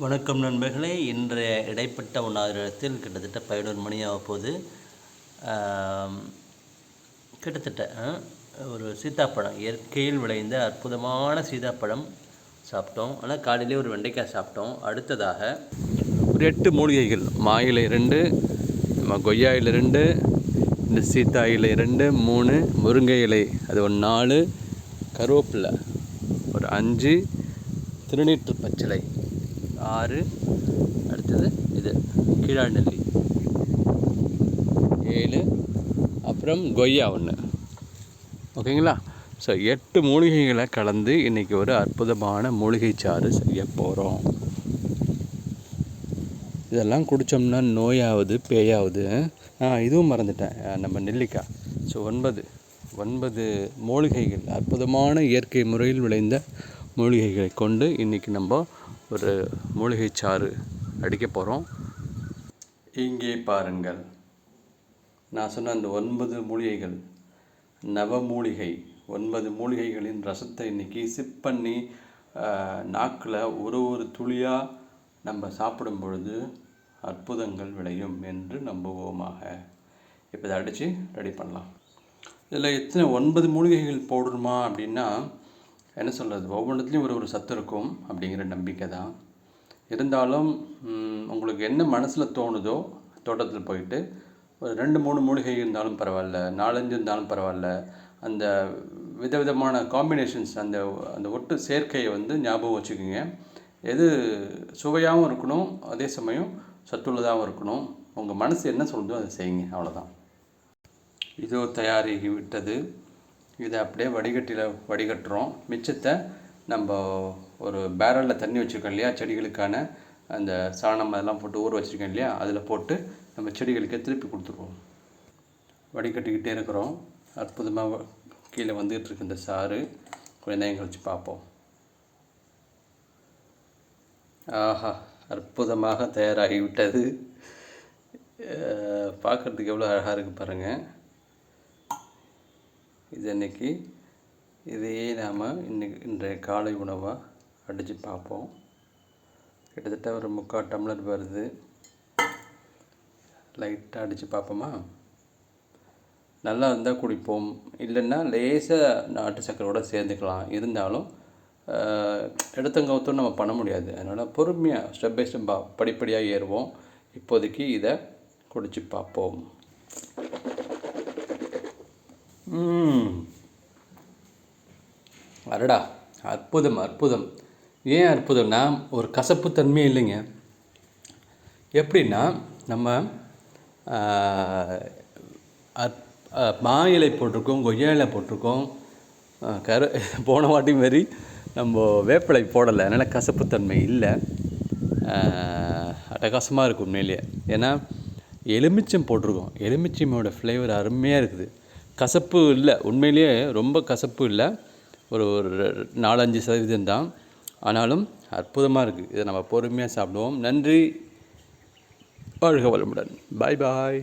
வணக்கம் நண்பர்களே. இன்றைய இடைப்பட்ட உண்ணாவிரதத்தில் கிட்டத்தட்ட 11 மணி ஆக போகுது. கிட்டத்தட்ட ஒரு சீத்தாப்பழம், இயற்கையில் விளைந்த அற்புதமான சீத்தாப்பழம் சாப்பிட்டோம். ஆனால் காலையிலே ஒரு வெண்டைக்காய் சாப்பிட்டோம். அடுத்ததாக ஒரு 8 மூலிகைகள், மாயிலை 2, நம்ம கொய்யா இலை 2, இந்த சீத்தா இலை 2, 3, முருங்கை இலை அது ஒரு 4, கருவேப்பிலை ஒரு 5, திருநீற்று பச்சிலை 6, அடுத்தது இது கீழாநெல்லி 7, அப்புறம் கொய்யா 1. ஓகேங்களா? ஸோ 8 மூலிகைகளை கலந்து இன்றைக்கி ஒரு அற்புதமான மூலிகை சாறு செய்ய போகிறோம். இதெல்லாம் குடித்தோம்னா நோயாவது பேயாவது. இதுவும் மறந்துட்டேன், நம்ம நெல்லிக்காய். ஸோ 9 மூலிகைகள், அற்புதமான இயற்கை முறையில் விளைந்த மூலிகைகளை கொண்டு இன்றைக்கி நம்ம ஒரு மூலிகை சாறு அடிக்க போகிறோம். இங்கே பாருங்கள், நான் சொன்ன அந்த 9 மூலிகைகள், நவமூலிகை 9 மூலிகைகளின் ரசத்தை இன்றைக்கி சிப் பண்ணி நாக்கில் ஒரு துளியாக நம்ம சாப்பிடும் பொழுது அற்புதங்கள் விளையும் என்று நம்புவோமாக. இப்போ இதை அடித்து ரெடி பண்ணலாம். இதில் எத்தனை 9 மூலிகைகள் போடணுமா அப்படின்னா, என்ன சொல்கிறது, ஒவ்வொன்றத்துலேயும் ஒரு சத்து இருக்கும் அப்படிங்கிற நம்பிக்கை தான். இருந்தாலும் உங்களுக்கு என்ன மனசில் தோணுதோ, தோட்டத்தில் போயிட்டு ஒரு 2-3 மூலிகை இருந்தாலும் பரவாயில்ல, 4-5 இருந்தாலும் பரவாயில்ல, அந்த விதவிதமான காம்பினேஷன்ஸ், அந்த ஒட்டு சேர்க்கையை ஞாபகம் வச்சுக்கோங்க. எது சுவையாகவும் இருக்கணும், அதே சமயம் சத்துள்ளதாகவும் இருக்கணும். உங்கள் மனசு என்ன சொல்லுதோ அதை செய்யுங்க, அவ்வளோதான். இதோ தயாராகி விட்டது. இதை அப்படியே வடிகட்டுறோம். மிச்சத்தை நம்ம ஒரு பேரலில் தண்ணி வச்சுருக்கோம் இல்லையா, செடிகளுக்கான அந்த சாணம் அதெல்லாம் போட்டு ஊற வச்சுருக்கோம் இல்லையா, அதில் போட்டு நம்ம செடிகளுக்கு திருப்பி கொடுத்துருவோம். வடிகட்டிக்கிட்டே இருக்கிறோம். அற்புதமாக கீழே வந்துகிட்ருக்கு இந்த சாறு. கொஞ்ச நேரம் கழிச்சு பார்ப்போம். ஆஹா, அற்புதமாக தயாராகிவிட்டது. பார்க்குறதுக்கு எவ்வளோ அழகாக இருக்குது பாருங்கள். இது இன்றைக்கி இதையே நாம் இன்றைய காலை உணவாக அடித்து பார்ப்போம். கிட்டத்தட்ட ஒரு 3/4 டம்ளர் வருது. லைட்டாக அடித்து பார்ப்போமா? நல்லா இருந்தால் குடிப்போம், இல்லைன்னா லேசாக நாட்டு சர்க்கரையோடு சேர்ந்துக்கலாம். இருந்தாலும் எடுத்தங்கவுத்தும் நம்ம பண்ண முடியாது. அதனால் பொறுமையாக ஸ்டெப் பை ஸ்டெப்பாக படிப்படியாக ஏறுவோம். இப்போதைக்கு இதை குடித்து பார்ப்போம். அடடா, அற்புதம். ஏன் அற்புதம்னா, ஒரு கசப்புத்தன்மையே இல்லைங்க. எப்படின்னா, நம்ம மாயிலை போட்டிருக்கோம், கொய்யா இலை போட்டிருக்கோம், போன வாட்டி மாரி நம்ம வேப்பிலை போடலை, அதனால் கசப்புத்தன்மை இல்லை. அட்டகாசமாக இருக்கும் உண்மையிலேயே. ஏன்னா எலுமிச்சம் போட்டிருக்கோம். எலுமிச்சமோட ஃப்ளேவர் அருமையாக இருக்குது. கசப்பு இல்லை, உண்மையிலேயே ரொம்ப கசப்பு இல்லை. ஒரு 4-5% தான். ஆனாலும் அற்புதமாக இருக்குது. இதை நம்ம பொறுமையாக சாப்பிடுவோம். நன்றி, வாழ்க வளமுடன். பாய்.